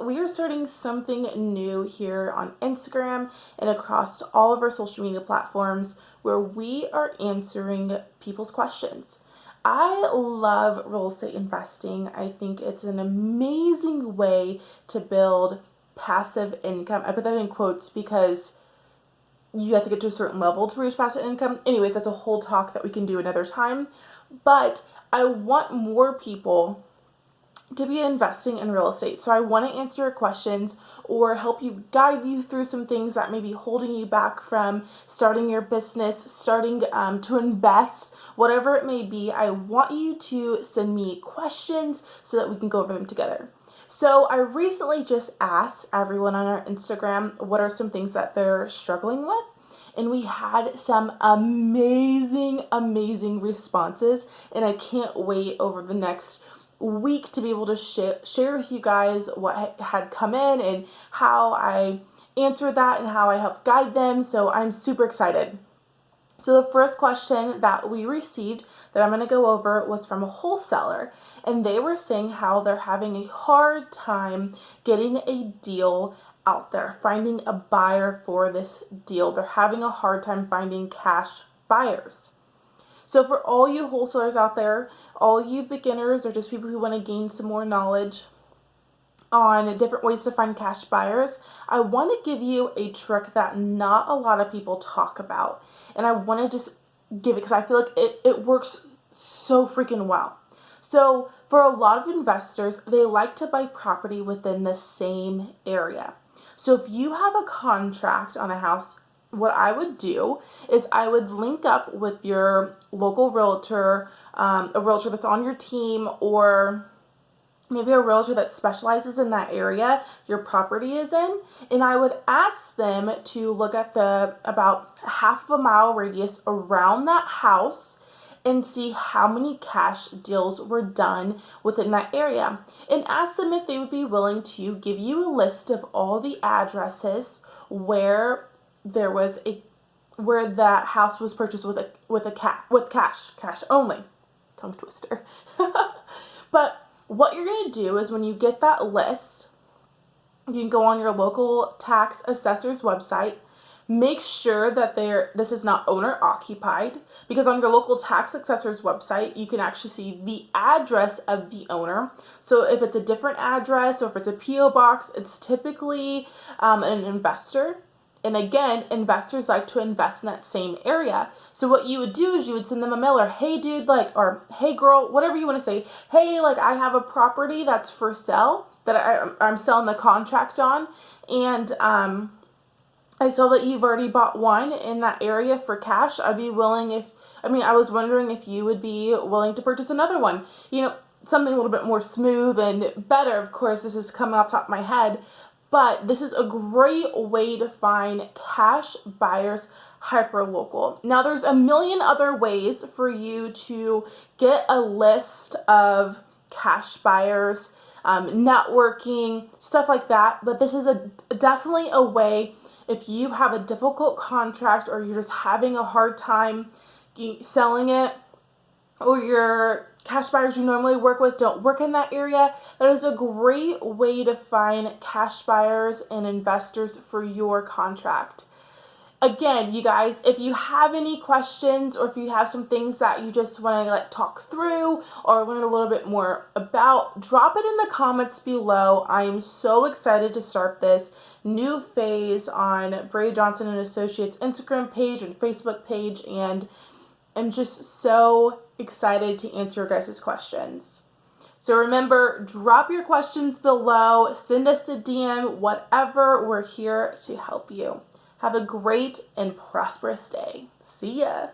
We are starting something new here on Instagram and across all of our social media platforms where we are answering people's questions. I love real estate investing. I think it's an amazing way to build passive income. I put that in quotes because you have to get to a certain level to reach passive income. Anyways, that's a whole talk that we can do another time. But I want more people to be investing in real estate. So I want to answer your questions or help you guide you through some things that may be holding you back from starting your business, starting to invest, whatever it may be. I want you to send me questions so that we can go over them together. So I recently just asked everyone on our Instagram what are some things that they're struggling with. And we had some amazing responses. And I can't wait over the next week to be able to share with you guys what had come in and how I answered that and how I helped guide them. So I'm super excited. So the first question that we received that I'm going to go over was from a wholesaler, and they were saying how they're having a hard time getting a deal out there, finding a buyer for this deal. They're having a hard time finding cash buyers. So for all you wholesalers out there, all you beginners or just people who want to gain some more knowledge on different ways to find cash buyers, I want to give you a trick that not a lot of people talk about. And I want to just give it because I feel like it works so freaking well. So for a lot of investors, they like to buy property within the same area. So if you have a contract on a house, what I would do is I would link up with your local realtor, a realtor that's on your team, or maybe a realtor that specializes in that area your property is in, and I would ask them to look at the about half of a mile radius around that house and see how many cash deals were done within that area, and ask them if they would be willing to give you a list of all the addresses where that house was purchased with cash only. Tongue twister. But what you're going to do is when you get that list, you can go on your local tax assessor's website. Make sure that this is not owner occupied, because on your local tax assessor's website, you can actually see the address of the owner. So if it's a different address or if it's a P.O. box, it's typically an investor. And again, investors like to invest in that same area. So what you would do is you would send them a mailer, hey dude, or hey girl, whatever you want to say. Hey, I have a property that's for sale that I'm selling the contract on. And I saw that you've already bought one in that area for cash. I was wondering if you would be willing to purchase another one. Something a little bit more smooth and better. Of course, this is coming off the top of my head. But this is a great way to find cash buyers hyper-local. Now, there's a million other ways for you to get a list of cash buyers, networking, stuff like that. But this is definitely a way if you have a difficult contract or you're just having a hard time selling it, or your cash buyers you normally work with don't work in that area, that is a great way to find cash buyers and investors for your contract. Again, you guys, if you have any questions or if you have some things that you just want to talk through or learn a little bit more about, drop it in the comments below. I am so excited to start this new phase on Brady Johnson and Associates Instagram page and Facebook page, and I'm just so excited to answer your guys' questions. So remember, drop your questions below, send us a DM, whatever, we're here to help you. Have a great and prosperous day. See ya.